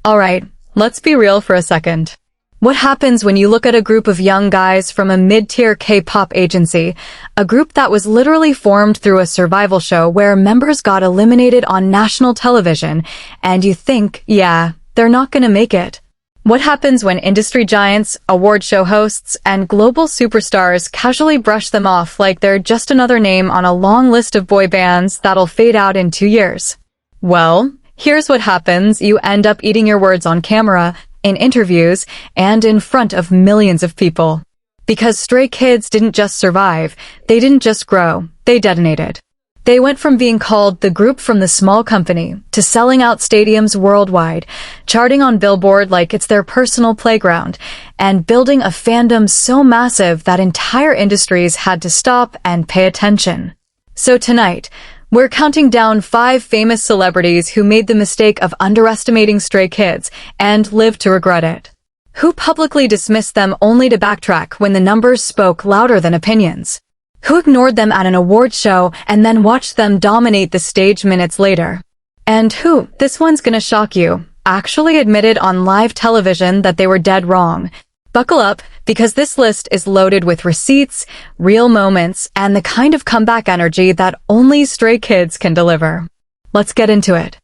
Alright, let's be real for a second. What happens when you look at a group of young guys from a mid-tier K-pop agency, a group that was literally formed through a survival show where members got eliminated on national television, and you think, yeah, they're not gonna make it? What happens when industry giants, award show hosts, and global superstars casually brush them off like they're just another name on a long list of boy bands that'll fade out in 2 years? Well, here's what happens. You end up eating your words on camera, in interviews, and in front of millions of people. Because Stray Kids didn't just survive, they didn't just grow, they detonated. They went from being called the group from the small company to selling out stadiums worldwide, charting on Billboard like it's their personal playground, and building a fandom so massive that entire industries had to stop and pay attention. So tonight, we're counting down 5 famous celebrities who made the mistake of underestimating Stray Kids and lived to regret it. Who publicly dismissed them only to backtrack when the numbers spoke louder than opinions? Who ignored them at an award show and then watched them dominate the stage minutes later? And who, this one's gonna shock you, actually admitted on live television that they were dead wrong. Buckle up, because this list is loaded with receipts, real moments, and the kind of comeback energy that only Stray Kids can deliver. Let's get into it.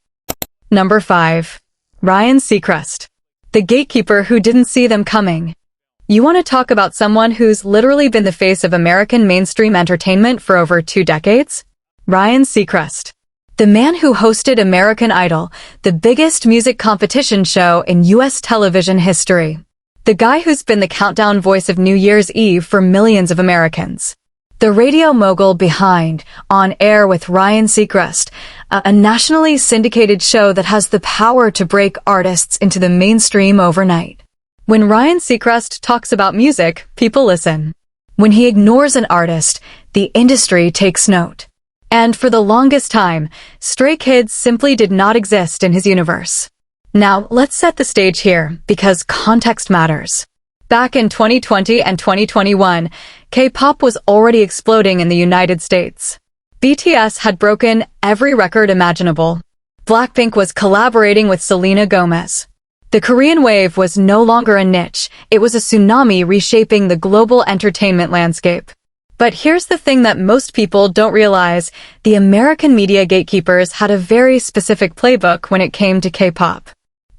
Number 5. Ryan Seacrest. The gatekeeper who didn't see them coming. You want to talk about someone who's literally been the face of American mainstream entertainment for over 2 decades? Ryan Seacrest. The man who hosted American Idol, the biggest music competition show in US television history. The guy who's been the countdown voice of New Year's Eve for millions of Americans. The radio mogul behind On Air with Ryan Seacrest, a nationally syndicated show that has the power to break artists into the mainstream overnight. When Ryan Seacrest talks about music, people listen. When he ignores an artist, the industry takes note. And for the longest time, Stray Kids simply did not exist in his universe. Now, let's set the stage here, because context matters. Back in 2020 and 2021, K-pop was already exploding in the United States. BTS had broken every record imaginable. Blackpink was collaborating with Selena Gomez. The Korean wave was no longer a niche, it was a tsunami reshaping the global entertainment landscape. But here's the thing that most people don't realize, the American media gatekeepers had a very specific playbook when it came to K-pop.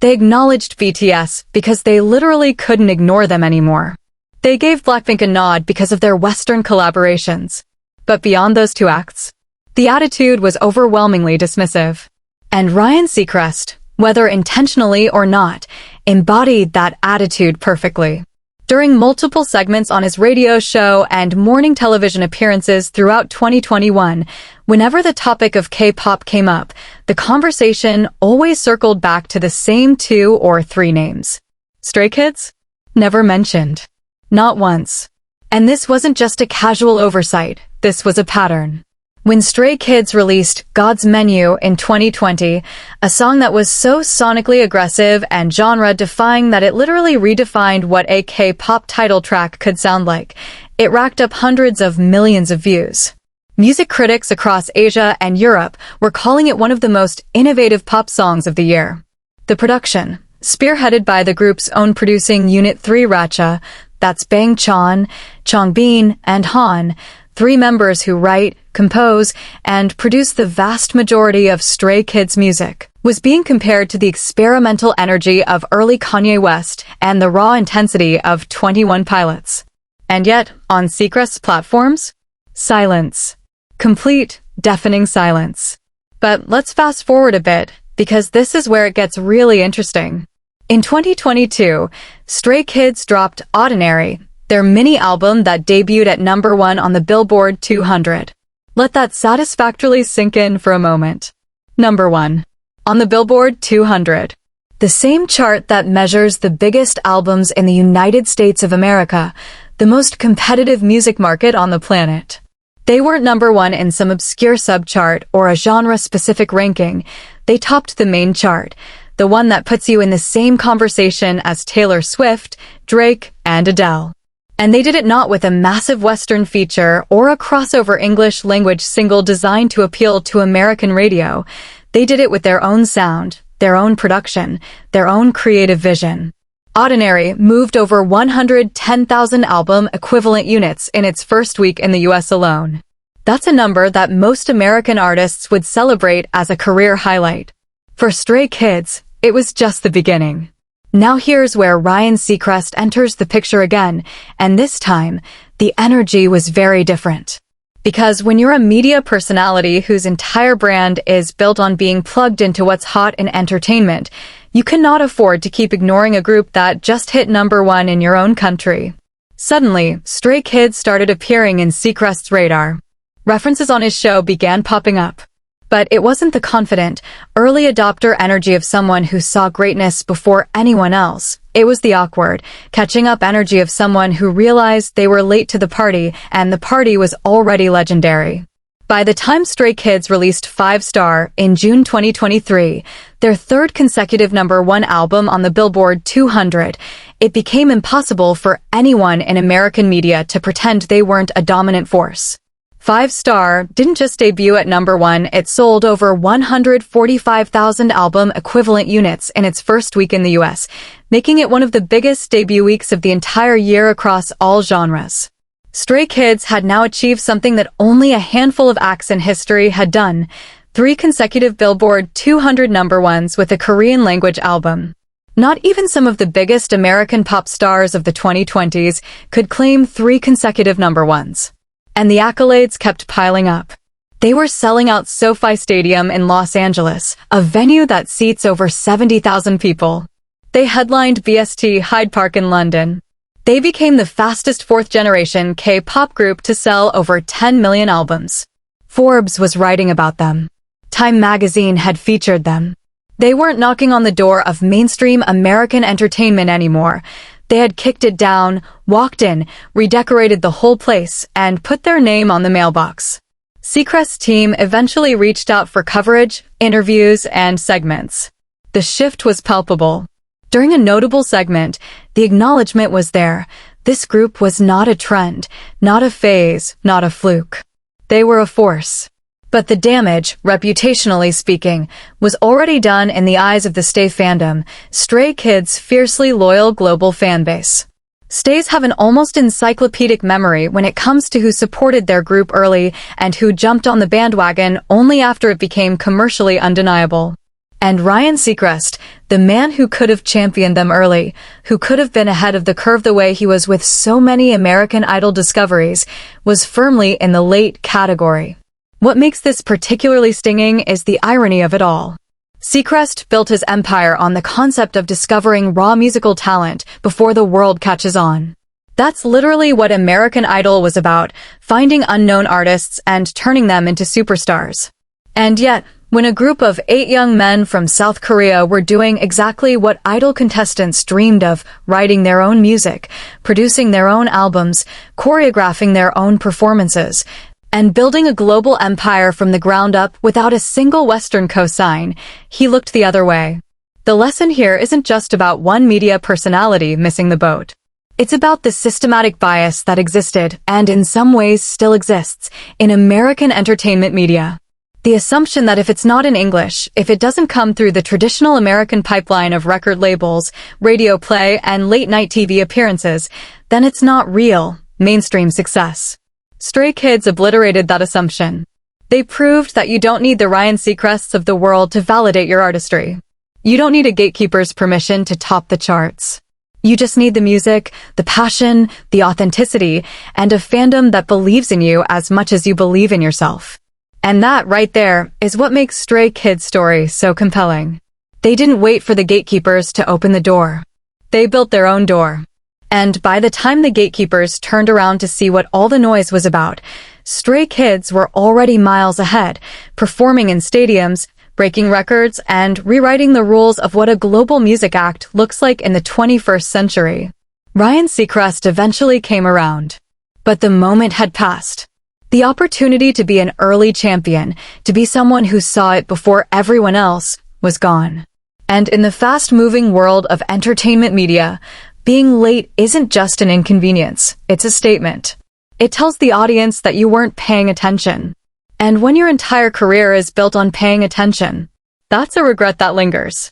They acknowledged BTS because they literally couldn't ignore them anymore. They gave Blackpink a nod because of their Western collaborations. But beyond those 2 acts, the attitude was overwhelmingly dismissive. And Ryan Seacrest, whether intentionally or not, embodied that attitude perfectly. During multiple segments on his radio show and morning television appearances throughout 2021, whenever the topic of K-pop came up, the conversation always circled back to the same 2 or 3 names. Stray Kids? Never mentioned. Not once. And this wasn't just a casual oversight, this was a pattern. When Stray Kids released God's Menu in 2020, a song that was so sonically aggressive and genre-defying that it literally redefined what a K-pop title track could sound like, it racked up hundreds of millions of views. Music critics across Asia and Europe were calling it one of the most innovative pop songs of the year. The production, spearheaded by the group's own producing Unit 3 Racha, that's Bang Chan, Changbin, and Han, 3 members who write, compose, and produce the vast majority of Stray Kids music, was being compared to the experimental energy of early Kanye West and the raw intensity of 21 Pilots. And yet, on Seacrest's platforms, silence. Complete, deafening silence. But let's fast forward a bit, because this is where it gets really interesting. In 2022, Stray Kids dropped Ordinary, their mini-album that debuted at number 1 on the Billboard 200. Let that satisfactorily sink in for a moment. Number 1. On the Billboard 200. The same chart that measures the biggest albums in the United States of America, the most competitive music market on the planet. They weren't number 1 in some obscure subchart or a genre-specific ranking. They topped the main chart, the one that puts you in the same conversation as Taylor Swift, Drake, and Adele. And they did it not with a massive Western feature or a crossover English-language single designed to appeal to American radio. They did it with their own sound, their own production, their own creative vision. Ordinary moved over 110,000 album equivalent units in its first week in the US alone. That's a number that most American artists would celebrate as a career highlight. For Stray Kids, it was just the beginning. Now here's where Ryan Seacrest enters the picture again, and this time, the energy was very different. Because when you're a media personality whose entire brand is built on being plugged into what's hot in entertainment, you cannot afford to keep ignoring a group that just hit #1 in your own country. Suddenly, Stray Kids started appearing in Seacrest's radar. References on his show began popping up. But it wasn't the confident, early adopter energy of someone who saw greatness before anyone else. It was the awkward, catching up energy of someone who realized they were late to the party and the party was already legendary. By the time Stray Kids released 5 Star in June 2023, their third consecutive #1 album on the Billboard 200, it became impossible for anyone in American media to pretend they weren't a dominant force. 5 Star didn't just debut at #1, it sold over 145,000 album equivalent units in its first week in the US, making it one of the biggest debut weeks of the entire year across all genres. Stray Kids had now achieved something that only a handful of acts in history had done: 3 consecutive Billboard 200 #1s with a Korean language album. Not even some of the biggest American pop stars of the 2020s could claim 3 consecutive #1s. And the accolades kept piling up. They were selling out SoFi Stadium in Los Angeles, a venue that seats over 70,000 people. They headlined BST Hyde Park in London. They became the fastest fourth-generation K-pop group to sell over 10 million albums. Forbes was writing about them. Time magazine had featured them. They weren't knocking on the door of mainstream American entertainment anymore. They had kicked it down, walked in, redecorated the whole place, and put their name on the mailbox. Seacrest's team eventually reached out for coverage, interviews, and segments. The shift was palpable. During a notable segment, the acknowledgement was there. This group was not a trend, not a phase, not a fluke. They were a force. But the damage, reputationally speaking, was already done in the eyes of the Stay fandom, Stray Kids' fiercely loyal global fanbase. Stays have an almost encyclopedic memory when it comes to who supported their group early and who jumped on the bandwagon only after it became commercially undeniable. And Ryan Seacrest, the man who could have championed them early, who could have been ahead of the curve the way he was with so many American Idol discoveries, was firmly in the late category. What makes this particularly stinging is the irony of it all. Seacrest built his empire on the concept of discovering raw musical talent before the world catches on. That's literally what American Idol was about, finding unknown artists and turning them into superstars. And yet, when a group of 8 young men from South Korea were doing exactly what Idol contestants dreamed of, writing their own music, producing their own albums, choreographing their own performances, and building a global empire from the ground up without a single Western cosign, he looked the other way. The lesson here isn't just about one media personality missing the boat. It's about the systematic bias that existed, and in some ways still exists, in American entertainment media. The assumption that if it's not in English, if it doesn't come through the traditional American pipeline of record labels, radio play, and late-night TV appearances, then it's not real, mainstream success. Stray Kids obliterated that assumption. They proved that you don't need the Ryan Seacrests of the world to validate your artistry. You don't need a gatekeeper's permission to top the charts. You just need the music, the passion, the authenticity, and a fandom that believes in you as much as you believe in yourself. And that, right there, is what makes Stray Kids' story so compelling. They didn't wait for the gatekeepers to open the door. They built their own door. And by the time the gatekeepers turned around to see what all the noise was about, Stray Kids were already miles ahead, performing in stadiums, breaking records, and rewriting the rules of what a global music act looks like in the 21st century. Ryan Seacrest eventually came around. But the moment had passed. The opportunity to be an early champion, to be someone who saw it before everyone else, was gone. And in the fast-moving world of entertainment media, being late isn't just an inconvenience, it's a statement. It tells the audience that you weren't paying attention. And when your entire career is built on paying attention, That's a regret that lingers.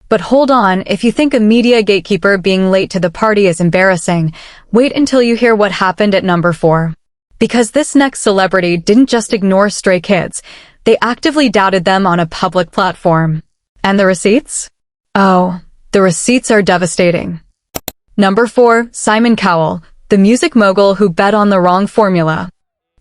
But hold on, if you think a media gatekeeper being late to the party is embarrassing, wait until you hear what happened at number 4. Because this next celebrity didn't just ignore Stray Kids, they actively doubted them on a public platform. And the receipts? Oh, the receipts are devastating. Number 4, Simon Cowell, the music mogul who bet on the wrong formula.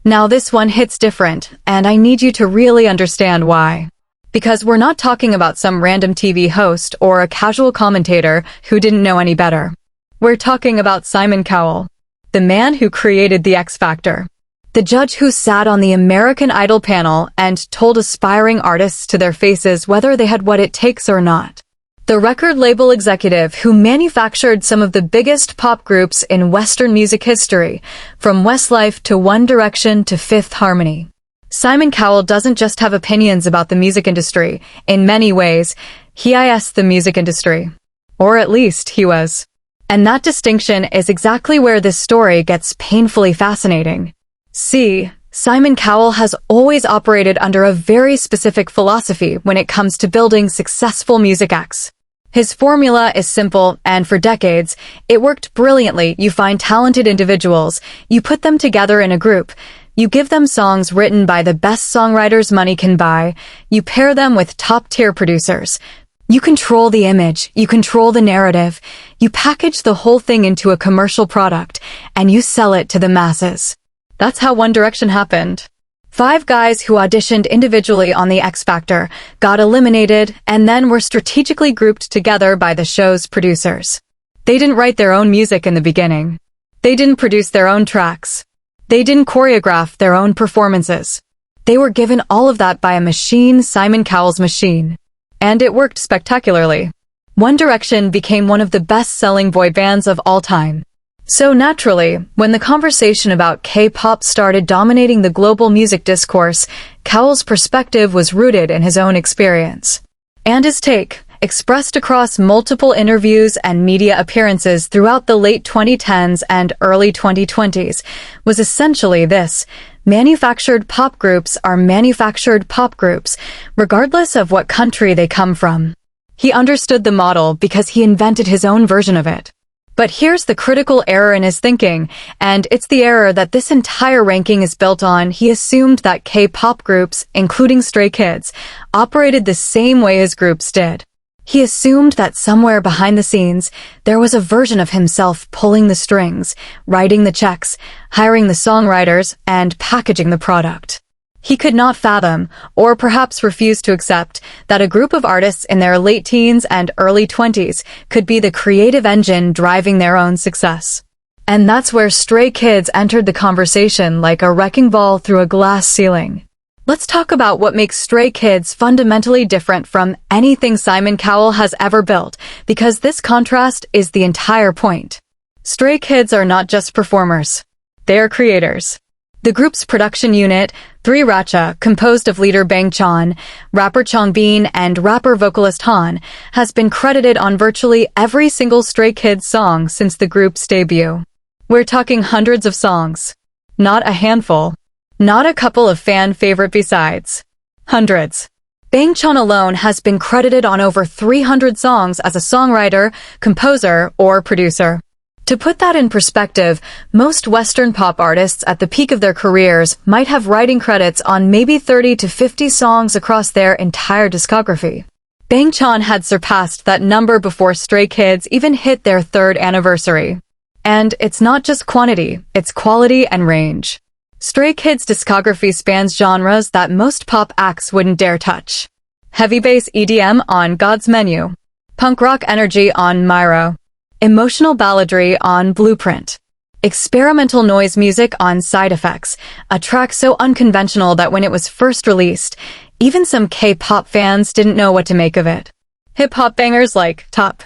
Now this one hits different, and I need you to really understand why. Because we're not talking about some random TV host or a casual commentator who didn't know any better. We're talking about Simon Cowell, the man who created the X Factor. The judge who sat on the American Idol panel and told aspiring artists to their faces whether they had what it takes or not. The record label executive who manufactured some of the biggest pop groups in Western music history, from Westlife to One Direction to Fifth Harmony. Simon Cowell doesn't just have opinions about the music industry. In many ways, he is the music industry. Or at least he was. And that distinction is exactly where this story gets painfully fascinating. See, Simon Cowell has always operated under a very specific philosophy when it comes to building successful music acts. His formula is simple, and for decades, it worked brilliantly. You find talented individuals, you put them together in a group, you give them songs written by the best songwriters money can buy, you pair them with top-tier producers. You control the image, you control the narrative, you package the whole thing into a commercial product, and you sell it to the masses. That's how One Direction happened. 5 guys who auditioned individually on the X Factor got eliminated and then were strategically grouped together by the show's producers. They didn't write their own music in the beginning. They didn't produce their own tracks. They didn't choreograph their own performances. They were given all of that by a machine, Simon Cowell's machine. And it worked spectacularly. One Direction became one of the best-selling boy bands of all time. So naturally, when the conversation about K-pop started dominating the global music discourse, Cowell's perspective was rooted in his own experience. And his take, expressed across multiple interviews and media appearances throughout the late 2010s and early 2020s, was essentially this: manufactured pop groups are manufactured pop groups, regardless of what country they come from. He understood the model because he invented his own version of it. But here's the critical error in his thinking, and it's the error that this entire ranking is built on. He assumed that K-pop groups, including Stray Kids, operated the same way his groups did. He assumed that somewhere behind the scenes, there was a version of himself pulling the strings, writing the checks, hiring the songwriters, and packaging the product. He could not fathom, or perhaps refuse to accept, that a group of artists in their late teens and early 20s could be the creative engine driving their own success. And that's where Stray Kids entered the conversation like a wrecking ball through a glass ceiling. Let's talk about what makes Stray Kids fundamentally different from anything Simon Cowell has ever built, because this contrast is the entire point. Stray Kids are not just performers. They are creators. The group's production unit, 3RACHA, composed of leader Bang Chan, rapper Changbin, and rapper-vocalist Han, has been credited on virtually every single Stray Kids song since the group's debut. We're talking hundreds of songs. Not a handful. Not a couple of fan-favorite B-sides. Hundreds. Bang Chan alone has been credited on over 300 songs as a songwriter, composer, or producer. To put that in perspective, most Western pop artists at the peak of their careers might have writing credits on maybe 30 to 50 songs across their entire discography. Bang Chan had surpassed that number before Stray Kids even hit their 3rd anniversary. And it's not just quantity, it's quality and range. Stray Kids' discography spans genres that most pop acts wouldn't dare touch. Heavy bass EDM on God's Menu. Punk rock energy on Myra. Emotional balladry on Blueprint. Experimental noise music on Side Effects, a track so unconventional that when it was first released, even some K-pop fans didn't know what to make of it. Hip-hop bangers like Top.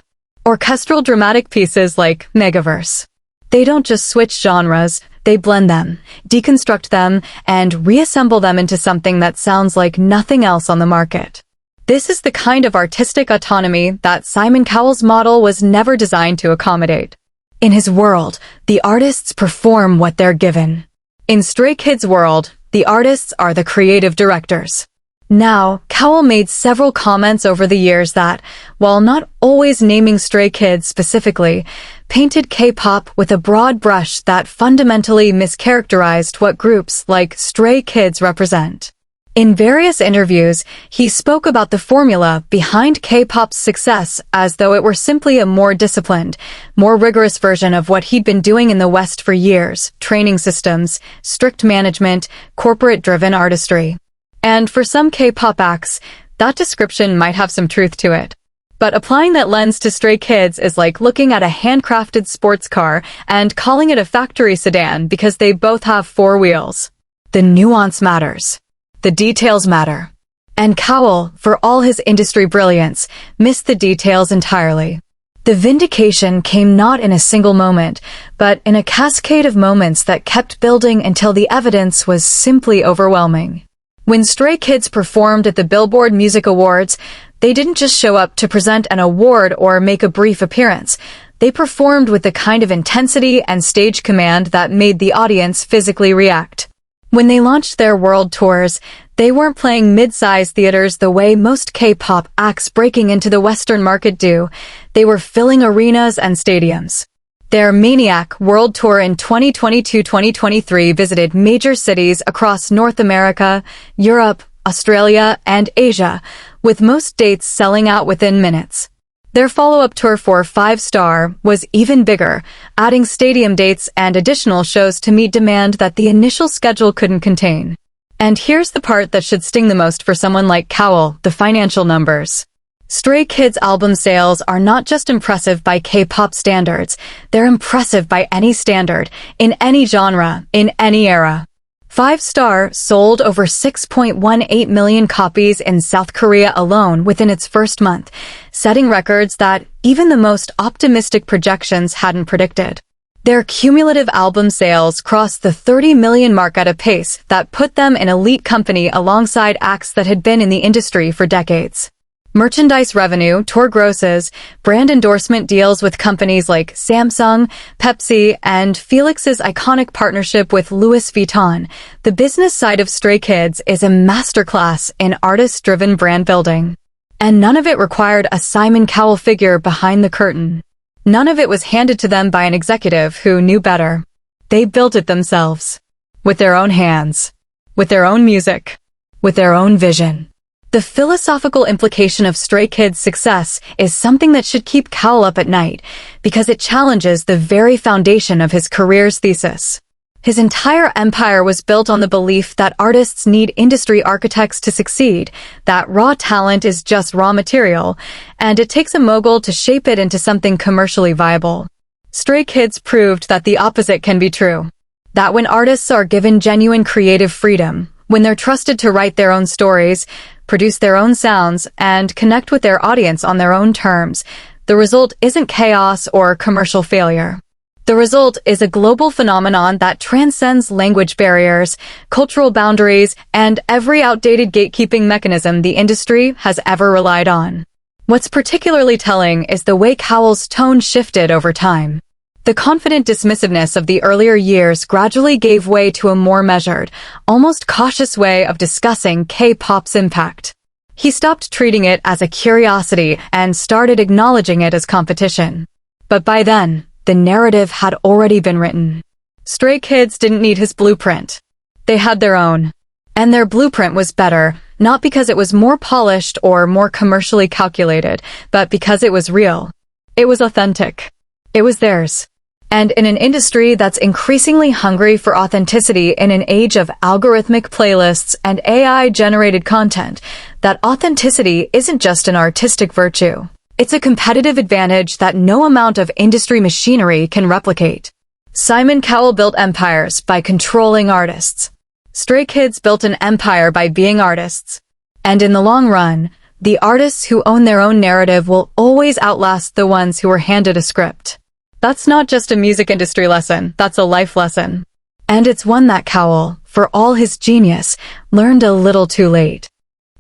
Orchestral dramatic pieces like Megaverse. They don't just switch genres, they blend them, deconstruct them, and reassemble them into something that sounds like nothing else on the market. This is the kind of artistic autonomy that Simon Cowell's model was never designed to accommodate. In his world, the artists perform what they're given. In Stray Kids' world, the artists are the creative directors. Now, Cowell made several comments over the years that, while not always naming Stray Kids specifically, painted K-pop with a broad brush that fundamentally mischaracterized what groups like Stray Kids represent. In various interviews, he spoke about the formula behind K-pop's success as though it were simply a more disciplined, more rigorous version of what he'd been doing in the West for years: training systems, strict management, corporate-driven artistry. And for some K-pop acts, that description might have some truth to it. But applying that lens to Stray Kids is like looking at a handcrafted sports car and calling it a factory sedan because they both have 4 wheels. The nuance matters. The details matter. And Cowell, for all his industry brilliance, missed the details entirely. The vindication came not in a single moment, but in a cascade of moments that kept building until the evidence was simply overwhelming. When Stray Kids performed at the Billboard Music Awards, they didn't just show up to present an award or make a brief appearance. They performed with the kind of intensity and stage command that made the audience physically react. When they launched their world tours, they weren't playing mid-sized theaters the way most K-pop acts breaking into the Western market do. They were filling arenas and stadiums. Their Maniac World Tour in 2022-2023 visited major cities across North America, Europe, Australia, and Asia, with most dates selling out within minutes. Their follow-up tour for 5 Star was even bigger, adding stadium dates and additional shows to meet demand that the initial schedule couldn't contain. And here's the part that should sting the most for someone like Cowell: the financial numbers. Stray Kids album sales are not just impressive by K-pop standards, they're impressive by any standard, in any genre, in any era. 5 Star sold over 6.18 million copies in South Korea alone within its first month, setting records that even the most optimistic projections hadn't predicted. Their cumulative album sales crossed the 30 million mark at a pace that put them in elite company alongside acts that had been in the industry for decades. Merchandise revenue, tour grosses, brand endorsement deals with companies like Samsung, Pepsi, and Felix's iconic partnership with Louis Vuitton. The business side of Stray Kids is a masterclass in artist-driven brand building. And none of it required a Simon Cowell figure behind the curtain. None of it was handed to them by an executive who knew better. They built it themselves. With their own hands. With their own music. With their own vision. The philosophical implication of Stray Kids' success is something that should keep Cowell up at night, because it challenges the very foundation of his career's thesis. His entire empire was built on the belief that artists need industry architects to succeed, that raw talent is just raw material, and it takes a mogul to shape it into something commercially viable. Stray Kids proved that the opposite can be true. That when artists are given genuine creative freedom, when they're trusted to write their own stories, produce their own sounds, and connect with their audience on their own terms, the result isn't chaos or commercial failure. The result is a global phenomenon that transcends language barriers, cultural boundaries, and every outdated gatekeeping mechanism the industry has ever relied on. What's particularly telling is the way Cowell's tone shifted over time. The confident dismissiveness of the earlier years gradually gave way to a more measured, almost cautious way of discussing K-pop's impact. He stopped treating it as a curiosity and started acknowledging it as competition. But by then, the narrative had already been written. Stray Kids didn't need his blueprint. They had their own. And their blueprint was better, not because it was more polished or more commercially calculated, but because it was real. It was authentic. It was theirs. And in an industry that's increasingly hungry for authenticity in an age of algorithmic playlists and AI-generated content, that authenticity isn't just an artistic virtue. It's a competitive advantage that no amount of industry machinery can replicate. Simon Cowell built empires by controlling artists. Stray Kids built an empire by being artists. And in the long run, the artists who own their own narrative will always outlast the ones who were handed a script. That's not just a music industry lesson, that's a life lesson. And it's one that Cowell, for all his genius, learned a little too late.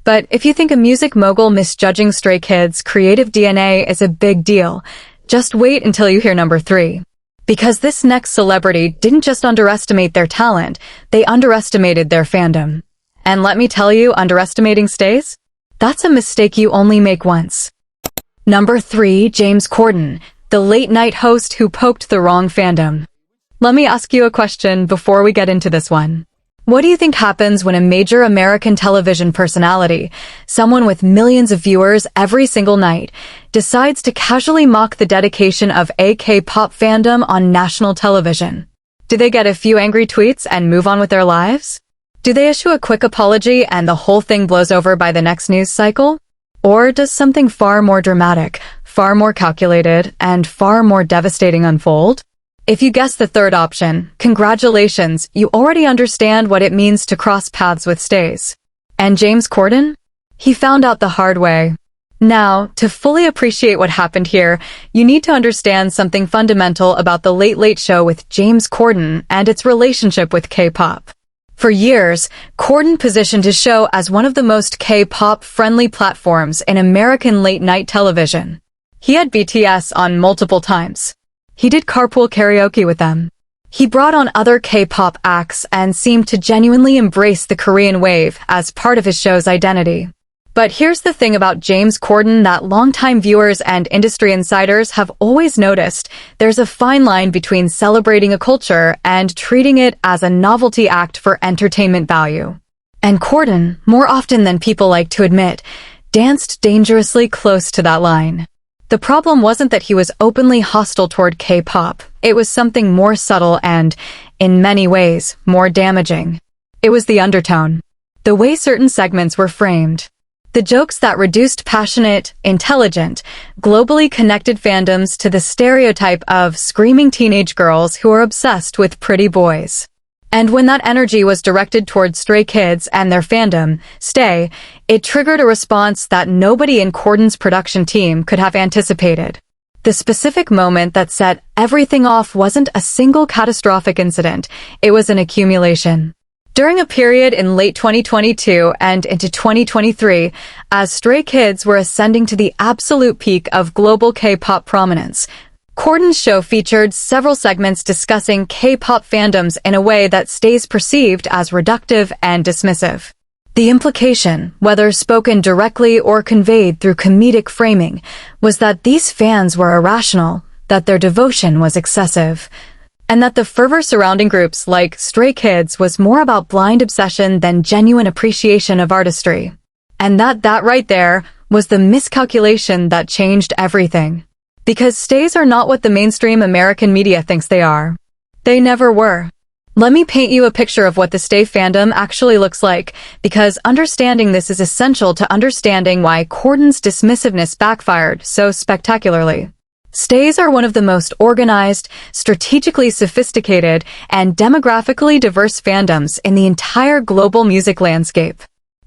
But if you think a music mogul misjudging Stray Kids' creative DNA is a big deal, just wait until you hear number 3. Because this next celebrity didn't just underestimate their talent, they underestimated their fandom. And let me tell you, underestimating stays? That's a mistake you only make once. Number 3, James Corden, the late-night host who poked the wrong fandom. Let me ask you a question before we get into this one. What do you think happens when a major American television personality, someone with millions of viewers every single night, decides to casually mock the dedication of a K-pop fandom on national television? Do they get a few angry tweets and move on with their lives? Do they issue a quick apology and the whole thing blows over by the next news cycle? Or does something far more dramatic, far more calculated, and far more devastating unfold? If you guessed the third option, congratulations, you already understand what it means to cross paths with stays. And James Corden? He found out the hard way. Now, to fully appreciate what happened here, you need to understand something fundamental about the Late Late Show with James Corden and its relationship with K-pop. For years, Corden positioned his show as one of the most K-pop-friendly platforms in American late-night television. He had BTS on multiple times. He did carpool karaoke with them. He brought on other K-pop acts and seemed to genuinely embrace the Korean wave as part of his show's identity. But here's the thing about James Corden that longtime viewers and industry insiders have always noticed. There's a fine line between celebrating a culture and treating it as a novelty act for entertainment value. And Corden, more often than people like to admit, danced dangerously close to that line. The problem wasn't that he was openly hostile toward K-pop. It was something more subtle and, in many ways, more damaging. It was the undertone. The way certain segments were framed. The jokes that reduced passionate, intelligent, globally connected fandoms to the stereotype of screaming teenage girls who are obsessed with pretty boys. And when that energy was directed towards stray kids and their fandom, Stay, it triggered a response that nobody in Corden's production team could have anticipated. The specific moment that set everything off wasn't a single catastrophic incident, it was an accumulation. During a period in late 2022 and into 2023, as Stray Kids were ascending to the absolute peak of global K-pop prominence, Corden's show featured several segments discussing K-pop fandoms in a way that stays perceived as reductive and dismissive. The implication, whether spoken directly or conveyed through comedic framing, was that these fans were irrational, that their devotion was excessive, and that the fervor surrounding groups like Stray Kids was more about blind obsession than genuine appreciation of artistry. And that right there was the miscalculation that changed everything. Because stays are not what the mainstream American media thinks they are. They never were. Let me paint you a picture of what the stay fandom actually looks like, because understanding this is essential to understanding why Corden's dismissiveness backfired so spectacularly. Stays are one of the most organized, strategically sophisticated, and demographically diverse fandoms in the entire global music landscape.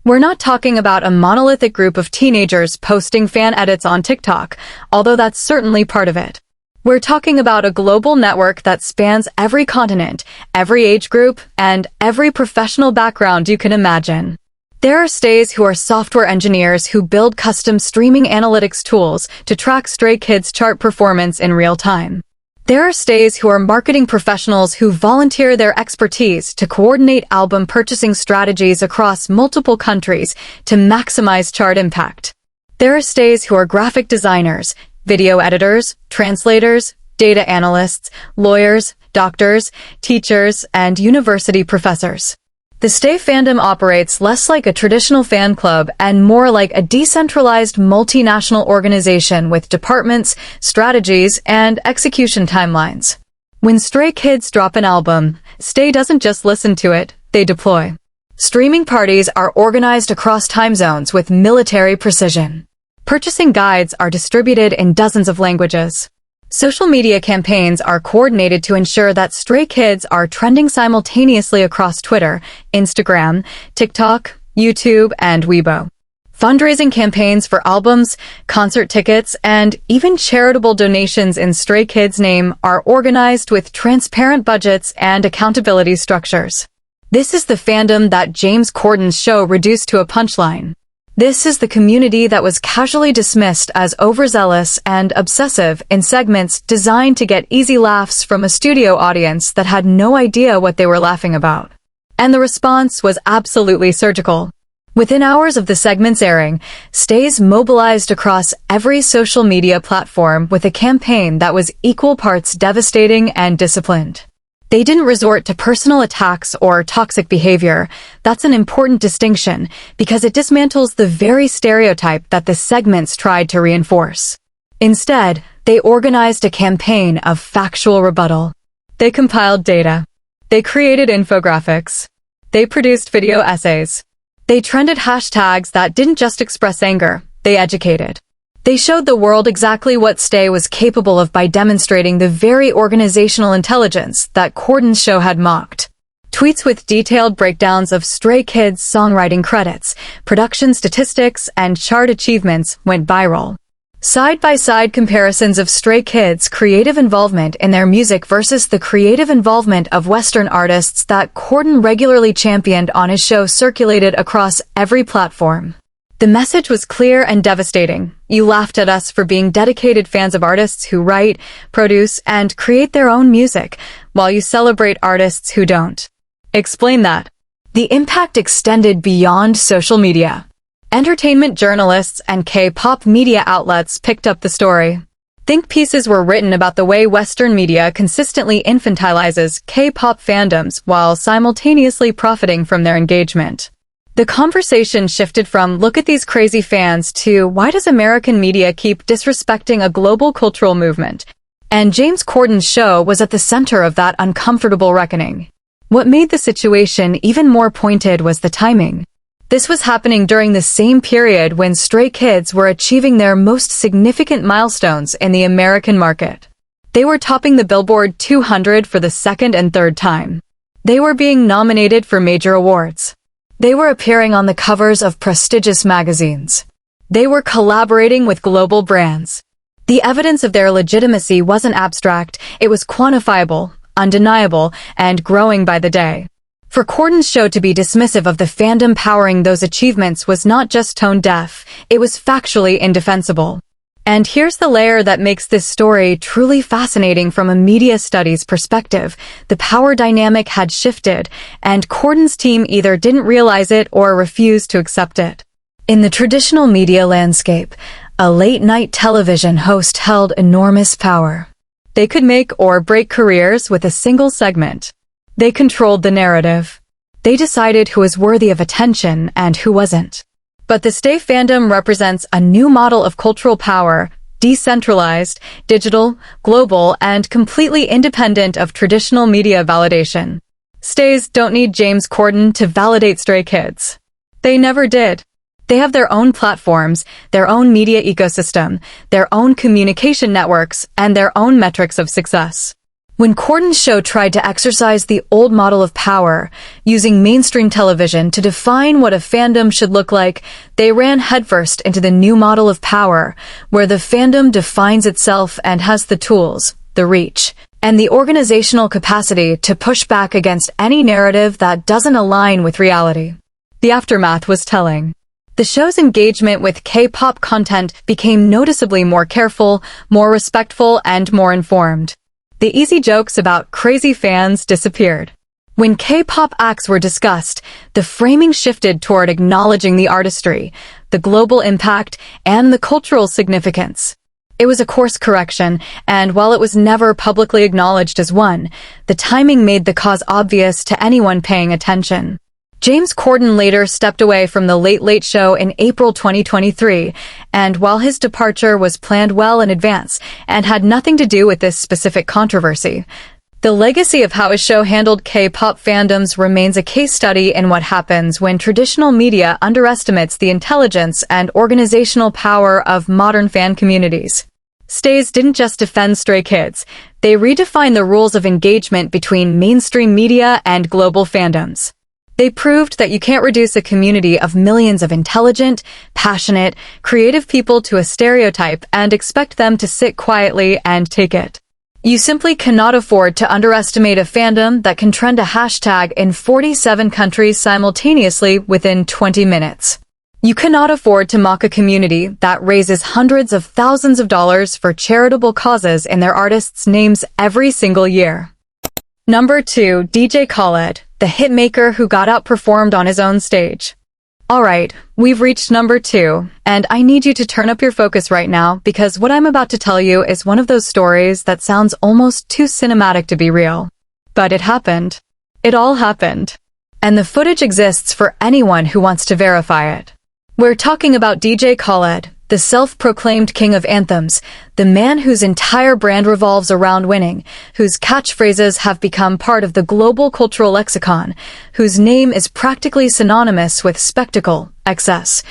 We're not talking about a monolithic group of teenagers posting fan edits on TikTok, although that's certainly part of it. We're talking about a global network that spans every continent, every age group, and every professional background you can imagine. There are stays who are software engineers who build custom streaming analytics tools to track Stray Kids' chart performance in real time. There are stays who are marketing professionals who volunteer their expertise to coordinate album purchasing strategies across multiple countries to maximize chart impact. There are stays who are graphic designers, video editors, translators, data analysts, lawyers, doctors, teachers, and university professors. The stay fandom operates less like a traditional fan club and more like a decentralized multinational organization with departments, strategies, and execution timelines. When Stray Kids drop an album, Stay doesn't just listen to it, they deploy. Streaming parties are organized across time zones with military precision. Purchasing guides are distributed in dozens of languages. Social media campaigns are coordinated to ensure that Stray Kids are trending simultaneously across Twitter, Instagram, TikTok, YouTube, and Weibo. Fundraising campaigns for albums, concert tickets, and even charitable donations in Stray Kids' name are organized with transparent budgets and accountability structures. This is the fandom that James Corden's show reduced to a punchline. This is the community that was casually dismissed as overzealous and obsessive in segments designed to get easy laughs from a studio audience that had no idea what they were laughing about. And the response was absolutely surgical. Within hours of the segment's airing, Stays mobilized across every social media platform with a campaign that was equal parts devastating and disciplined. They didn't resort to personal attacks or toxic behavior. That's an important distinction because it dismantles the very stereotype that the segments tried to reinforce. Instead, they organized a campaign of factual rebuttal. They compiled data. They created infographics. They produced video essays. They trended hashtags that didn't just express anger, they educated. They showed the world exactly what Stay was capable of by demonstrating the very organizational intelligence that Corden's show had mocked. Tweets with detailed breakdowns of Stray Kids' songwriting credits, production statistics, and chart achievements went viral. Side-by-side comparisons of Stray Kids' creative involvement in their music versus the creative involvement of Western artists that Corden regularly championed on his show circulated across every platform. The message was clear and devastating. You laughed at us for being dedicated fans of artists who write, produce, and create their own music, while you celebrate artists who don't. Explain that. The impact extended beyond social media. Entertainment journalists and K-pop media outlets picked up the story. Think pieces were written about the way Western media consistently infantilizes K-pop fandoms while simultaneously profiting from their engagement. The conversation shifted from "look at these crazy fans" to "why does American media keep disrespecting a global cultural movement?" And James Corden's show was at the center of that uncomfortable reckoning. What made the situation even more pointed was the timing. This was happening during the same period when Stray Kids were achieving their most significant milestones in the American market. They were topping the Billboard 200 for the second and third time. They were being nominated for major awards. They were appearing on the covers of prestigious magazines. They were collaborating with global brands. The evidence of their legitimacy wasn't abstract, it was quantifiable, undeniable, and growing by the day. For Corden's show to be dismissive of the fandom powering those achievements was not just tone-deaf, it was factually indefensible. And here's the layer that makes this story truly fascinating from a media studies perspective. The power dynamic had shifted, and Corden's team either didn't realize it or refused to accept it. In the traditional media landscape, a late-night television host held enormous power. They could make or break careers with a single segment. They controlled the narrative. They decided who was worthy of attention and who wasn't. But the Stay fandom represents a new model of cultural power, decentralized, digital, global, and completely independent of traditional media validation. Stays don't need James Corden to validate Stray Kids. They never did. They have their own platforms, their own media ecosystem, their own communication networks, and their own metrics of success. When Corden's show tried to exercise the old model of power, using mainstream television to define what a fandom should look like, they ran headfirst into the new model of power, where the fandom defines itself and has the tools, the reach, and the organizational capacity to push back against any narrative that doesn't align with reality. The aftermath was telling. The show's engagement with K-pop content became noticeably more careful, more respectful, and more informed. The easy jokes about crazy fans disappeared. When K-pop acts were discussed, the framing shifted toward acknowledging the artistry, the global impact, and the cultural significance. It was a course correction, and while it was never publicly acknowledged as one, the timing made the cause obvious to anyone paying attention. James Corden later stepped away from The Late Late Show in April 2023, and while his departure was planned well in advance and had nothing to do with this specific controversy, the legacy of how his show handled K-pop fandoms remains a case study in what happens when traditional media underestimates the intelligence and organizational power of modern fan communities. Stays didn't just defend Stray Kids, they redefined the rules of engagement between mainstream media and global fandoms. They proved that you can't reduce a community of millions of intelligent, passionate, creative people to a stereotype and expect them to sit quietly and take it. You simply cannot afford to underestimate a fandom that can trend a hashtag in 47 countries simultaneously within 20 minutes. You cannot afford to mock a community that raises hundreds of thousands of dollars for charitable causes in their artists' names every single year. Number 2. DJ Khaled, the hitmaker who got outperformed on his own stage. Alright, we've reached number 2, and I need you to turn up your focus right now because what I'm about to tell you is one of those stories that sounds almost too cinematic to be real. But it happened. It all happened. And the footage exists for anyone who wants to verify it. We're talking about DJ Khaled, the self-proclaimed king of anthems, the man whose entire brand revolves around winning, whose catchphrases have become part of the global cultural lexicon, whose name is practically synonymous with spectacle, excess,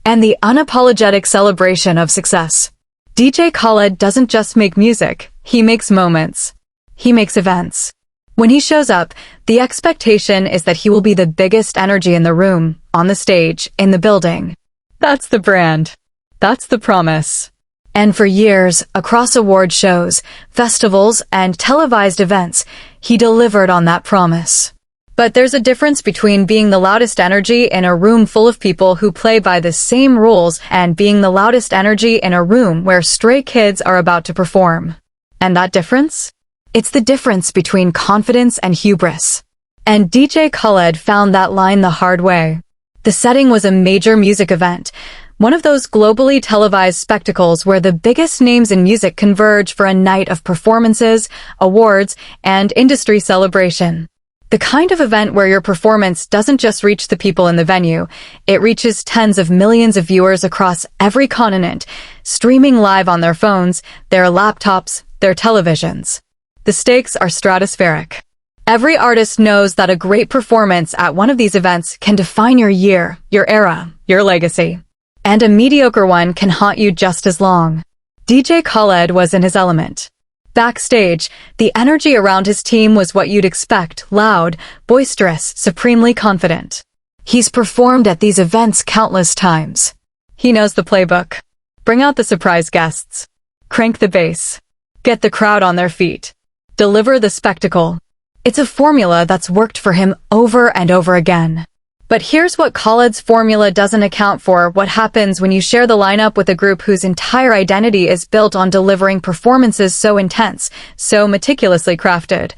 and the unapologetic celebration of success. DJ Khaled doesn't just make music, he makes moments. He makes events. When he shows up, the expectation is that he will be the biggest energy in the room, on the stage, in the building. That's the brand. That's the promise. And for years, across award shows, festivals, and televised events, he delivered on that promise. But there's a difference between being the loudest energy in a room full of people who play by the same rules and being the loudest energy in a room where stray kids are about to perform. And that difference? It's the difference between confidence and hubris. And DJ Khaled found that line the hard way. The setting was a major music event, one of those globally televised spectacles where the biggest names in music converge for a night of performances, awards, and industry celebration. The kind of event where your performance doesn't just reach the people in the venue, it reaches tens of millions of viewers across every continent, streaming live on their phones, their laptops, their televisions. The stakes are stratospheric. Every artist knows that a great performance at one of these events can define your year, your era, your legacy. And a mediocre one can haunt you just as long. DJ Khaled was in his element. Backstage, the energy around his team was what you'd expect, loud, boisterous, supremely confident. He's performed at these events countless times. He knows the playbook. Bring out the surprise guests. Crank the bass. Get the crowd on their feet. Deliver the spectacle. It's a formula that's worked for him over and over again. But here's what Khaled's formula doesn't account for: what happens when you share the lineup with a group whose entire identity is built on delivering performances so intense, so meticulously crafted,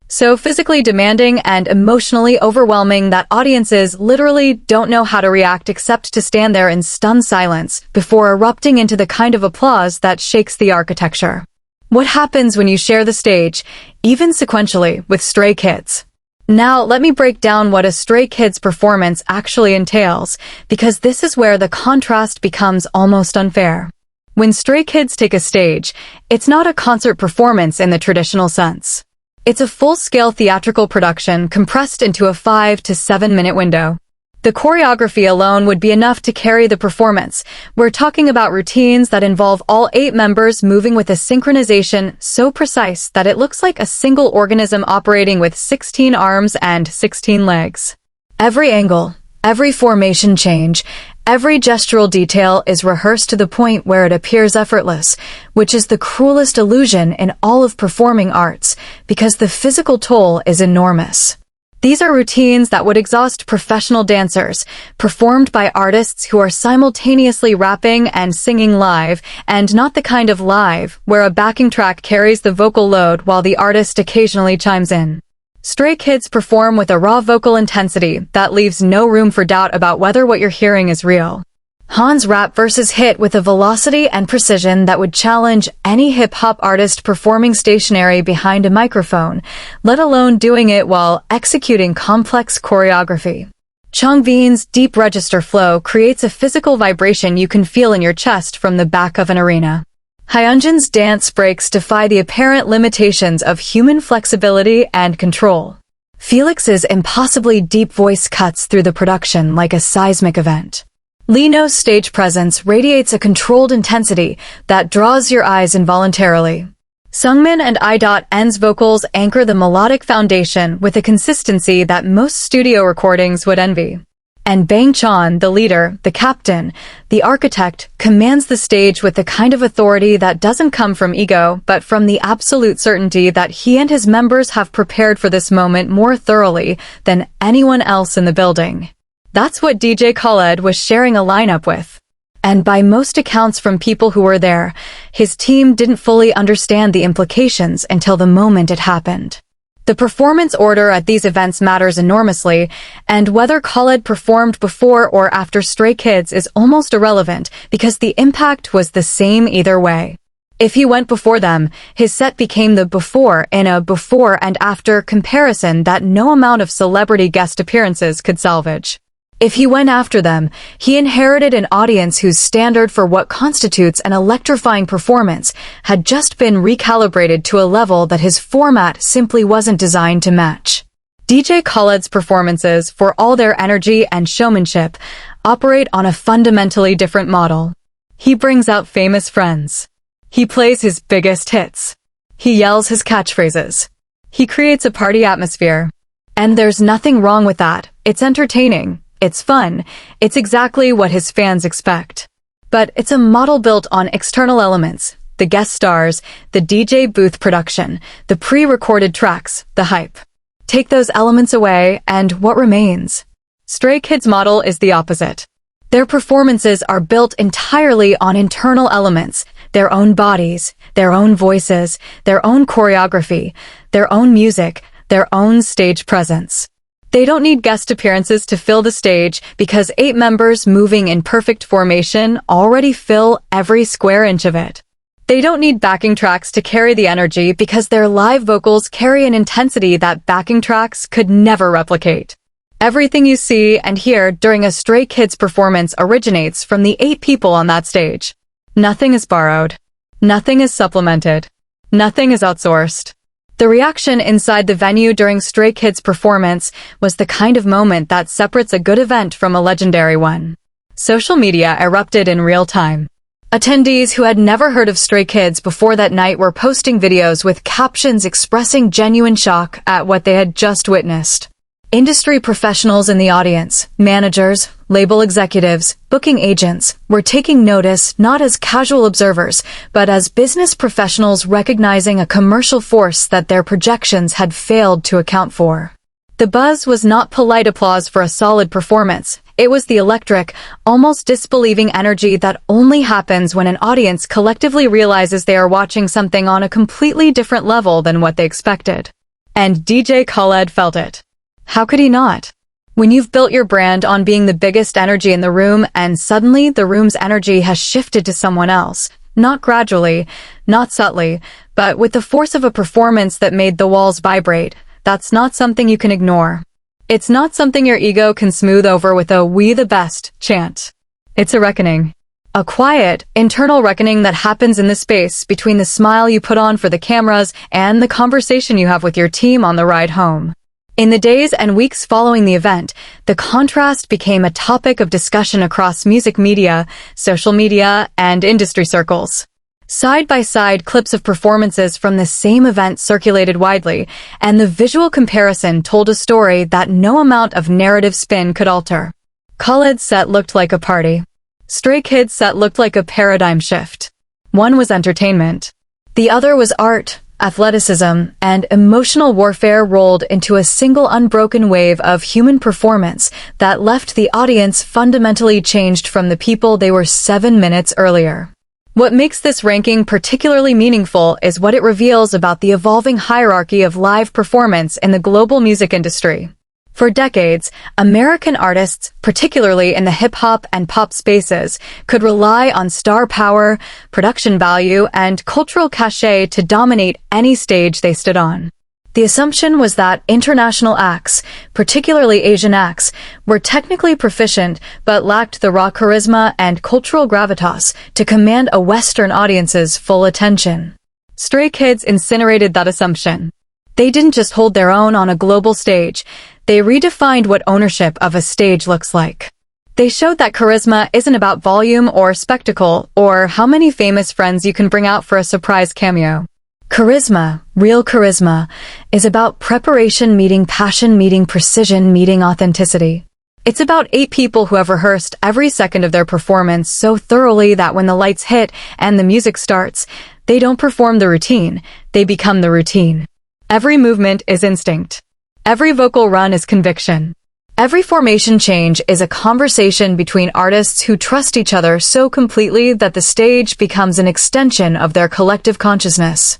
so physically demanding and emotionally overwhelming that audiences literally don't know how to react except to stand there in stunned silence before erupting into the kind of applause that shakes the architecture. What happens when you share the stage, even sequentially, with Stray Kids? Now, let me break down what a Stray Kids performance actually entails, because this is where the contrast becomes almost unfair. When Stray Kids take a stage, it's not a concert performance in the traditional sense. It's a full-scale theatrical production compressed into a 5 to 7 minute window. The choreography alone would be enough to carry the performance. We're talking about routines that involve all 8 members moving with a synchronization so precise that it looks like a single organism operating with 16 arms and 16 legs. Every angle, every formation change, every gestural detail is rehearsed to the point where it appears effortless, which is the cruelest illusion in all of performing arts, because the physical toll is enormous. These are routines that would exhaust professional dancers, performed by artists who are simultaneously rapping and singing live, and not the kind of live where a backing track carries the vocal load while the artist occasionally chimes in. Stray Kids perform with a raw vocal intensity that leaves no room for doubt about whether what you're hearing is real. Han's rap verses hit with a velocity and precision that would challenge any hip-hop artist performing stationary behind a microphone, let alone doing it while executing complex choreography. Changbin's deep register flow creates a physical vibration you can feel in your chest from the back of an arena. Hyunjin's dance breaks defy the apparent limitations of human flexibility and control. Felix's impossibly deep voice cuts through the production like a seismic event. Lino's stage presence radiates a controlled intensity that draws your eyes involuntarily. Seungmin and I.N's vocals anchor the melodic foundation with a consistency that most studio recordings would envy. And Bang Chan, the leader, the captain, the architect, commands the stage with the kind of authority that doesn't come from ego, but from the absolute certainty that he and his members have prepared for this moment more thoroughly than anyone else in the building. That's what DJ Khaled was sharing a lineup with. And by most accounts from people who were there, his team didn't fully understand the implications until the moment it happened. The performance order at these events matters enormously, and whether Khaled performed before or after Stray Kids is almost irrelevant because the impact was the same either way. If he went before them, his set became the before in a before and after comparison that no amount of celebrity guest appearances could salvage. If he went after them, he inherited an audience whose standard for what constitutes an electrifying performance had just been recalibrated to a level that his format simply wasn't designed to match. DJ Khaled's performances, for all their energy and showmanship, operate on a fundamentally different model. He brings out famous friends. He plays his biggest hits. He yells his catchphrases. He creates a party atmosphere. And there's nothing wrong with that. It's entertaining. It's fun. It's exactly what his fans expect. But it's a model built on external elements, the guest stars, the DJ booth production, the pre-recorded tracks, the hype. Take those elements away, and what remains? Stray Kids' model is the opposite. Their performances are built entirely on internal elements, their own bodies, their own voices, their own choreography, their own music, their own stage presence. They don't need guest appearances to fill the stage because 8 members moving in perfect formation already fill every square inch of it. They don't need backing tracks to carry the energy because their live vocals carry an intensity that backing tracks could never replicate. Everything you see and hear during a Stray Kids performance originates from the 8 people on that stage. Nothing is borrowed. Nothing is supplemented. Nothing is outsourced. The reaction inside the venue during Stray Kids' performance was the kind of moment that separates a good event from a legendary one. Social media erupted in real time. Attendees who had never heard of Stray Kids before that night were posting videos with captions expressing genuine shock at what they had just witnessed. Industry professionals in the audience, managers, label executives, booking agents, were taking notice not as casual observers, but as business professionals recognizing a commercial force that their projections had failed to account for. The buzz was not polite applause for a solid performance. It was the electric, almost disbelieving energy that only happens when an audience collectively realizes they are watching something on a completely different level than what they expected. And DJ Khaled felt it. How could he not? When you've built your brand on being the biggest energy in the room and suddenly the room's energy has shifted to someone else, not gradually, not subtly, but with the force of a performance that made the walls vibrate, that's not something you can ignore. It's not something your ego can smooth over with a "we the best" chant. It's a reckoning. A quiet, internal reckoning that happens in the space between the smile you put on for the cameras and the conversation you have with your team on the ride home. In the days and weeks following the event, the contrast became a topic of discussion across music media, social media, and industry circles. Side-by-side clips of performances from the same event circulated widely, and the visual comparison told a story that no amount of narrative spin could alter. Khaled's set looked like a party. Stray Kids' set looked like a paradigm shift. One was entertainment. The other was art, athleticism, and emotional warfare rolled into a single unbroken wave of human performance that left the audience fundamentally changed from the people they were 7 minutes earlier. What makes this ranking particularly meaningful is what it reveals about the evolving hierarchy of live performance in the global music industry. For decades, American artists, particularly in the hip-hop and pop spaces, could rely on star power, production value, and cultural cachet to dominate any stage they stood on. The assumption was that international acts, particularly Asian acts, were technically proficient but lacked the raw charisma and cultural gravitas to command a Western audience's full attention. Stray Kids incinerated that assumption. They didn't just hold their own on a global stage, they redefined what ownership of a stage looks like. They showed that charisma isn't about volume or spectacle or how many famous friends you can bring out for a surprise cameo. Charisma, real charisma, is about preparation meeting passion meeting precision meeting authenticity. It's about 8 people who have rehearsed every second of their performance so thoroughly that when the lights hit and the music starts, they don't perform the routine, they become the routine. Every movement is instinct. Every vocal run is conviction. Every formation change is a conversation between artists who trust each other so completely that the stage becomes an extension of their collective consciousness.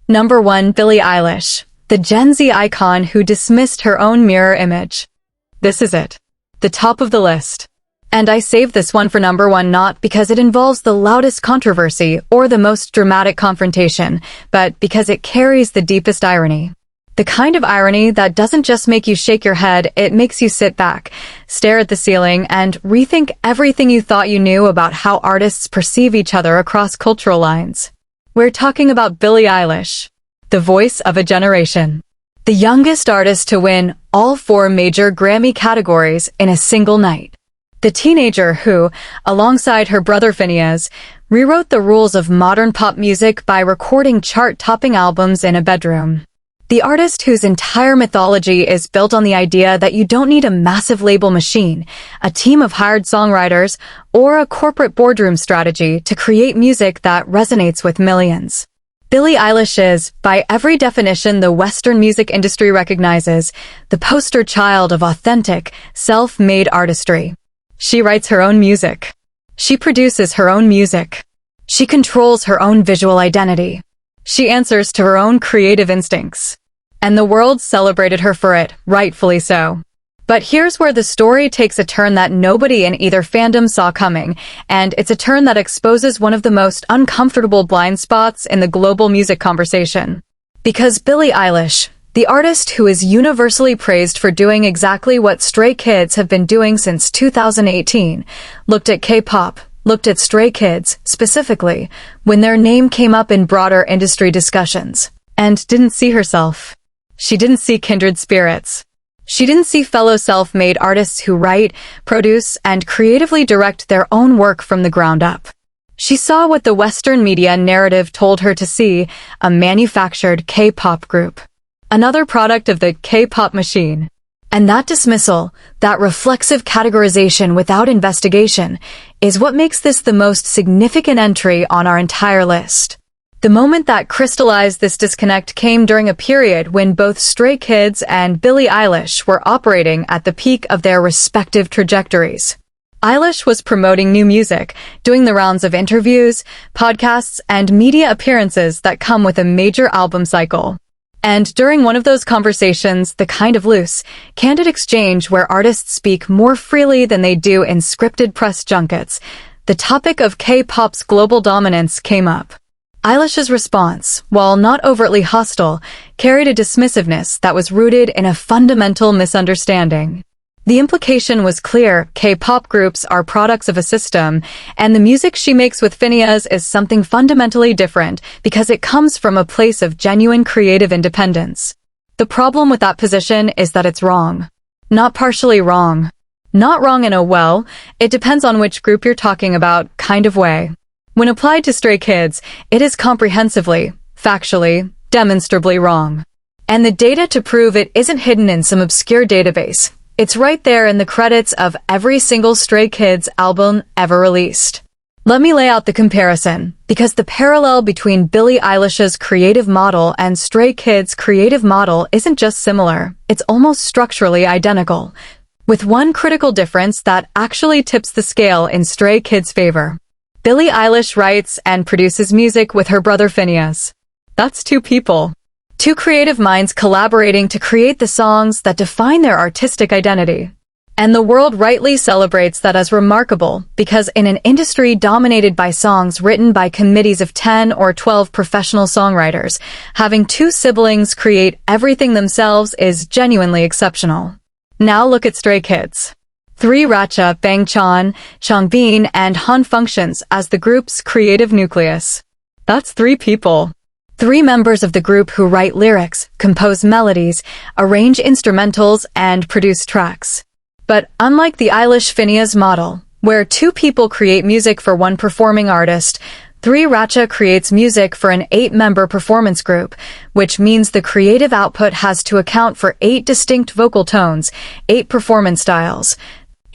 Number 1. Billie Eilish. The the Gen Z icon who dismissed her own mirror image. This is it. The top of the list. And I saved this one for number one not because it involves the loudest controversy or the most dramatic confrontation, but because it carries the deepest irony. The kind of irony that doesn't just make you shake your head, it makes you sit back, stare at the ceiling, and rethink everything you thought you knew about how artists perceive each other across cultural lines. We're talking about Billie Eilish, the voice of a generation. The youngest artist to win all 4 major Grammy categories in a single night. The teenager who, alongside her brother Phineas, rewrote the rules of modern pop music by recording chart-topping albums in a bedroom. The artist whose entire mythology is built on the idea that you don't need a massive label machine, a team of hired songwriters, or a corporate boardroom strategy to create music that resonates with millions. Billie Eilish is, by every definition the Western music industry recognizes, the poster child of authentic, self-made artistry. She writes her own music. She produces her own music. She controls her own visual identity. She answers to her own creative instincts. And the world celebrated her for it, rightfully so. But here's where the story takes a turn that nobody in either fandom saw coming, and it's a turn that exposes one of the most uncomfortable blind spots in the global music conversation. Because Billie Eilish, the artist who is universally praised for doing exactly what Stray Kids have been doing since 2018, looked at K-pop, looked at Stray Kids, specifically, when their name came up in broader industry discussions, and didn't see herself. She didn't see kindred spirits. She didn't see fellow self-made artists who write, produce, and creatively direct their own work from the ground up. She saw what the Western media narrative told her to see, a manufactured K-pop group. Another product of the K-pop machine. And that dismissal, that reflexive categorization without investigation, is what makes this the most significant entry on our entire list. The moment that crystallized this disconnect came during a period when both Stray Kids and Billie Eilish were operating at the peak of their respective trajectories. Eilish was promoting new music, doing the rounds of interviews, podcasts, and media appearances that come with a major album cycle. And during one of those conversations, the kind of loose, candid exchange where artists speak more freely than they do in scripted press junkets, the topic of K-pop's global dominance came up. Eilish's response, while not overtly hostile, carried a dismissiveness that was rooted in a fundamental misunderstanding. The implication was clear: K-pop groups are products of a system, and the music she makes with Phineas is something fundamentally different because it comes from a place of genuine creative independence. The problem with that position is that it's wrong. Not partially wrong. Not wrong in a well, it depends on which group you're talking about kind of way. When applied to Stray Kids, it is comprehensively, factually, demonstrably wrong. And the data to prove it isn't hidden in some obscure database. It's right there in the credits of every single Stray Kids album ever released. Let me lay out the comparison, because the parallel between Billie Eilish's creative model and Stray Kids' creative model isn't just similar, it's almost structurally identical, with one critical difference that actually tips the scale in Stray Kids' favor. Billie Eilish writes and produces music with her brother Phineas. That's 2 people. 2 creative minds collaborating to create the songs that define their artistic identity. And the world rightly celebrates that as remarkable, because in an industry dominated by songs written by committees of 10 or 12 professional songwriters, having 2 siblings create everything themselves is genuinely exceptional. Now look at Stray Kids. 3 Racha, Bangchan, Changbin, and Han functions as the group's creative nucleus. That's 3 people. 3 members of the group who write lyrics, compose melodies, arrange instrumentals, and produce tracks. But unlike the Eilish-Phineas model, where 2 people create music for 1 performing artist, 3 Racha creates music for an 8-member performance group, which means the creative output has to account for 8 distinct vocal tones, 8 performance styles,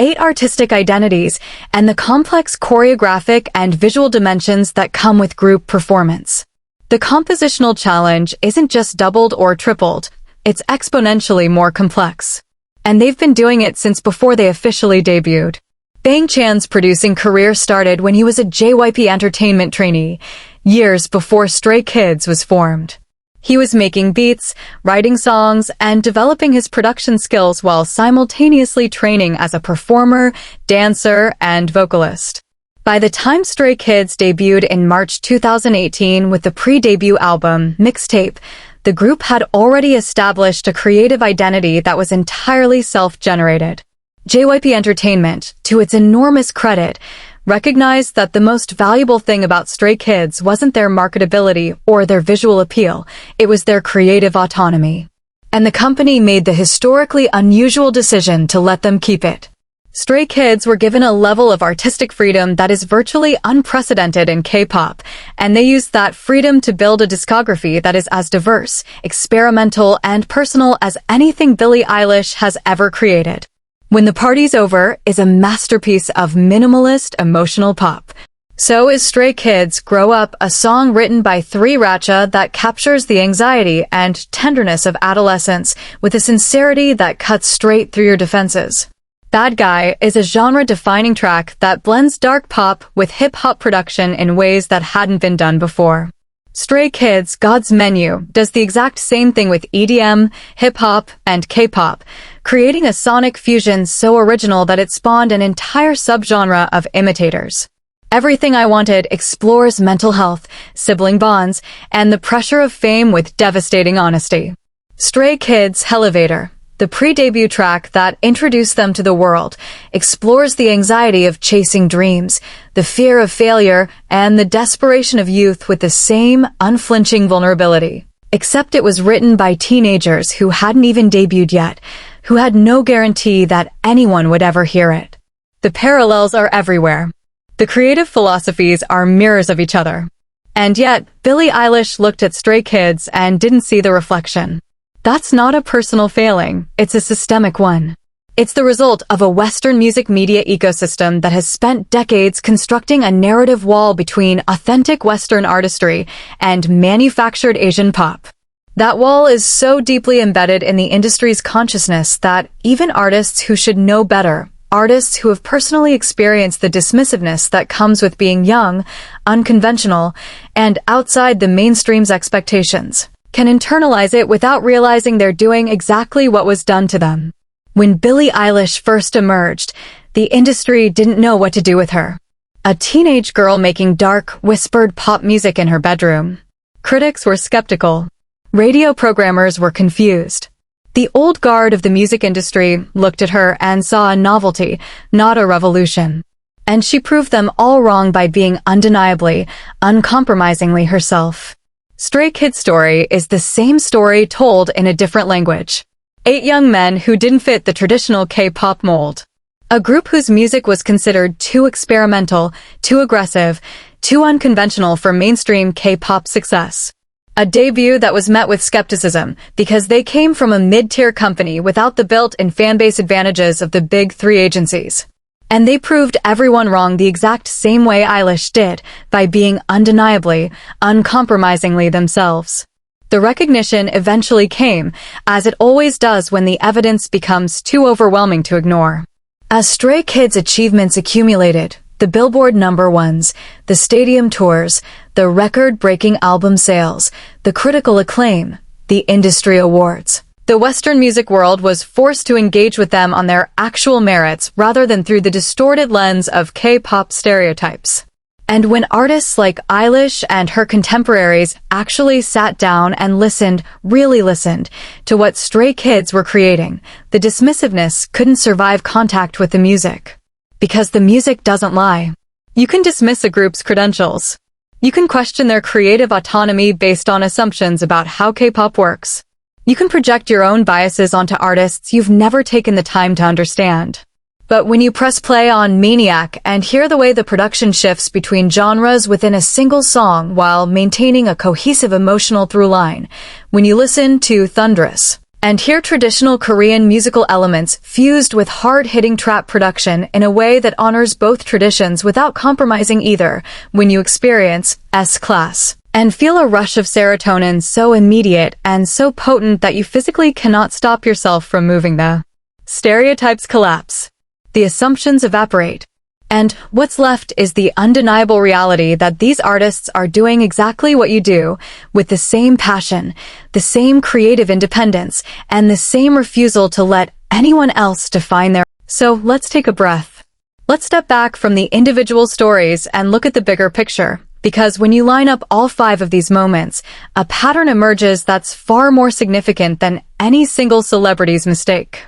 8 artistic identities, and the complex choreographic and visual dimensions that come with group performance. The compositional challenge isn't just doubled or tripled, it's exponentially more complex. And they've been doing it since before they officially debuted. Bangchan's producing career started when he was a JYP Entertainment trainee, years before Stray Kids was formed. He was making beats, writing songs, and developing his production skills while simultaneously training as a performer, dancer, and vocalist. By the time Stray Kids debuted in March 2018 with the pre-debut album, Mixtape, the group had already established a creative identity that was entirely self-generated. JYP Entertainment, to its enormous credit, recognized that the most valuable thing about Stray Kids wasn't their marketability or their visual appeal, it was their creative autonomy. And the company made the historically unusual decision to let them keep it. Stray Kids were given a level of artistic freedom that is virtually unprecedented in K-pop, and they used that freedom to build a discography that is as diverse, experimental, and personal as anything Billie Eilish has ever created. When the Party's Over is a masterpiece of minimalist emotional pop. So is Stray Kids Grow Up, a song written by 3RACHA that captures the anxiety and tenderness of adolescence with a sincerity that cuts straight through your defenses. Bad Guy is a genre-defining track that blends dark pop with hip-hop production in ways that hadn't been done before. Stray Kids God's Menu does the exact same thing with EDM, hip-hop, and K-pop, creating a sonic fusion so original that it spawned an entire subgenre of imitators. Everything I Wanted explores mental health, sibling bonds, and the pressure of fame with devastating honesty. Stray Kids Elevator, the pre-debut track that introduced them to the world, explores the anxiety of chasing dreams, the fear of failure, and the desperation of youth with the same unflinching vulnerability. Except it was written by teenagers who hadn't even debuted yet, who had no guarantee that anyone would ever hear it. The parallels are everywhere. The creative philosophies are mirrors of each other. And yet, Billie Eilish looked at Stray Kids and didn't see the reflection. That's not a personal failing, it's a systemic one. It's the result of a Western music media ecosystem that has spent decades constructing a narrative wall between authentic Western artistry and manufactured Asian pop. That wall is so deeply embedded in the industry's consciousness that even artists who should know better, artists who have personally experienced the dismissiveness that comes with being young, unconventional, and outside the mainstream's expectations, can internalize it without realizing they're doing exactly what was done to them. When Billie Eilish first emerged, the industry didn't know what to do with her. A teenage girl making dark, whispered pop music in her bedroom. Critics were skeptical. Radio programmers were confused. The old guard of the music industry looked at her and saw a novelty, not a revolution. And she proved them all wrong by being undeniably, uncompromisingly herself. Stray Kids' story is the same story told in a different language. 8 young men who didn't fit the traditional K-pop mold. A group whose music was considered too experimental, too aggressive, too unconventional for mainstream K-pop success. A debut that was met with skepticism because they came from a mid-tier company without the built-in fanbase advantages of the big 3 agencies. And they proved everyone wrong the exact same way Eilish did, by being undeniably, uncompromisingly themselves. The recognition eventually came, as it always does when the evidence becomes too overwhelming to ignore. As Stray Kids' achievements accumulated, the Billboard #1s, the stadium tours, the record-breaking album sales, the critical acclaim, the industry awards. The Western music world was forced to engage with them on their actual merits rather than through the distorted lens of K-pop stereotypes. And when artists like Eilish and her contemporaries actually sat down and listened, really listened, to what Stray Kids were creating, the dismissiveness couldn't survive contact with the music. Because the music doesn't lie. You can dismiss a group's credentials. You can question their creative autonomy based on assumptions about how K-pop works. You can project your own biases onto artists you've never taken the time to understand. But when you press play on Maniac and hear the way the production shifts between genres within a single song while maintaining a cohesive emotional through line, when you listen to Thunderous and hear traditional Korean musical elements fused with hard-hitting trap production in a way that honors both traditions without compromising either, when you experience S-Class and feel a rush of serotonin so immediate and so potent that you physically cannot stop yourself from moving, the stereotypes collapse. The assumptions evaporate. And what's left is the undeniable reality that these artists are doing exactly what you do, with the same passion, the same creative independence, and the same refusal to let anyone else define their... So let's take a breath. Let's step back from the individual stories and look at the bigger picture, because when you line up all 5 of these moments, a pattern emerges that's far more significant than any single celebrity's mistake.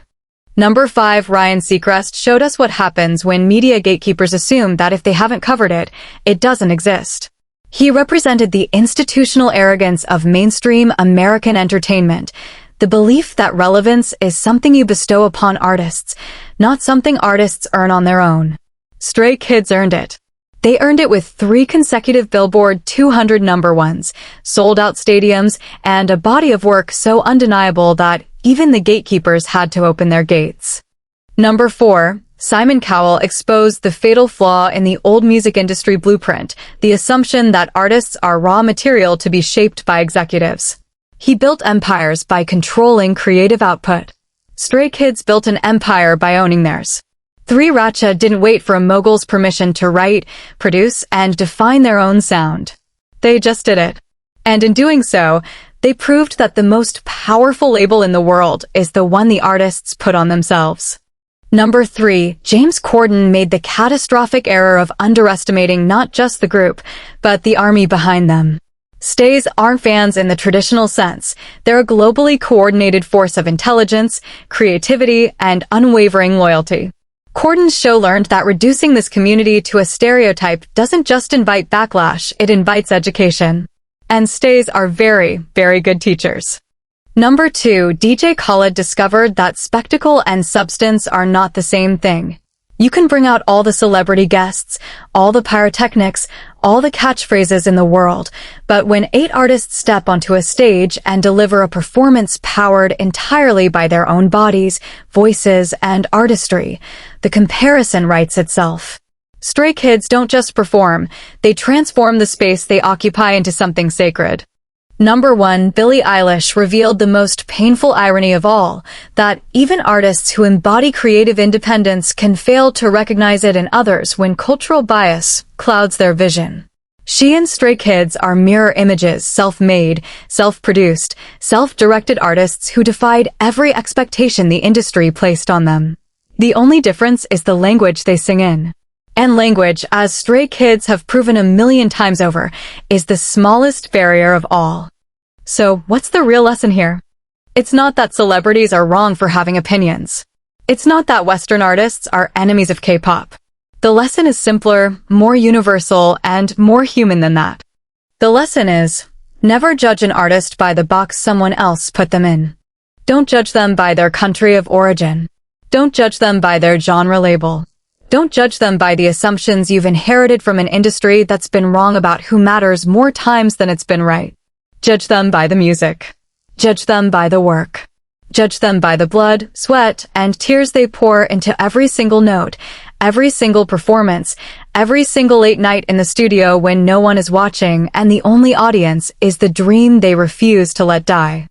Number 5, Ryan Seacrest showed us what happens when media gatekeepers assume that if they haven't covered it, it doesn't exist. He represented the institutional arrogance of mainstream American entertainment, the belief that relevance is something you bestow upon artists, not something artists earn on their own. Stray Kids earned it. They earned it with 3 consecutive Billboard 200 number ones, sold-out stadiums, and a body of work so undeniable that even the gatekeepers had to open their gates. Number 4, Simon Cowell exposed the fatal flaw in the old music industry blueprint, the assumption that artists are raw material to be shaped by executives. He built empires by controlling creative output. Stray Kids built an empire by owning theirs. 3RACHA didn't wait for a mogul's permission to write, produce, and define their own sound. They just did it. And in doing so, they proved that the most powerful label in the world is the one the artists put on themselves. Number 3, James Corden made the catastrophic error of underestimating not just the group, but the army behind them. Stays aren't fans in the traditional sense. They're a globally coordinated force of intelligence, creativity, and unwavering loyalty. Corden's show learned that reducing this community to a stereotype doesn't just invite backlash, it invites education. And stays are very, very good teachers. Number 2, DJ Khaled discovered that spectacle and substance are not the same thing. You can bring out all the celebrity guests, all the pyrotechnics, all the catchphrases in the world, but when 8 artists step onto a stage and deliver a performance powered entirely by their own bodies, voices, and artistry, the comparison writes itself. Stray Kids don't just perform, they transform the space they occupy into something sacred. Number 1, Billie Eilish revealed the most painful irony of all, that even artists who embody creative independence can fail to recognize it in others when cultural bias clouds their vision. She and Stray Kids are mirror images, self-made, self-produced, self-directed artists who defied every expectation the industry placed on them. The only difference is the language they sing in. And language, as Stray Kids have proven a million times over, is the smallest barrier of all. So, what's the real lesson here? It's not that celebrities are wrong for having opinions. It's not that Western artists are enemies of K-pop. The lesson is simpler, more universal, and more human than that. The lesson is, never judge an artist by the box someone else put them in. Don't judge them by their country of origin. Don't judge them by their genre label. Don't judge them by the assumptions you've inherited from an industry that's been wrong about who matters more times than it's been right. Judge them by the music. Judge them by the work. Judge them by the blood, sweat, and tears they pour into every single note, every single performance, every single late night in the studio when no one is watching and the only audience is the dream they refuse to let die.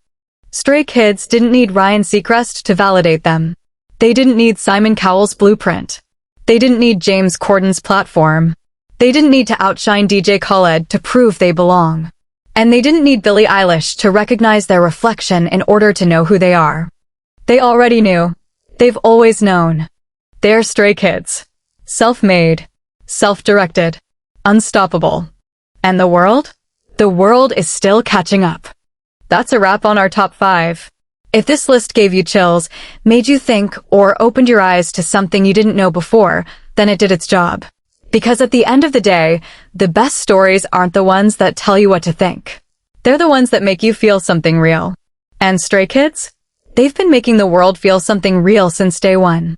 Stray Kids didn't need Ryan Seacrest to validate them. They didn't need Simon Cowell's blueprint. They didn't need James Corden's platform. They didn't need to outshine DJ Khaled to prove they belong. And they didn't need Billie Eilish to recognize their reflection in order to know who they are. They already knew. They've always known. They're Stray Kids. Self-made, self-directed, unstoppable. And the world? The world is still catching up. That's a wrap on our top 5. If this list gave you chills, made you think, or opened your eyes to something you didn't know before, then it did its job. Because at the end of the day, the best stories aren't the ones that tell you what to think. They're the ones that make you feel something real. And Stray Kids? They've been making the world feel something real since day one.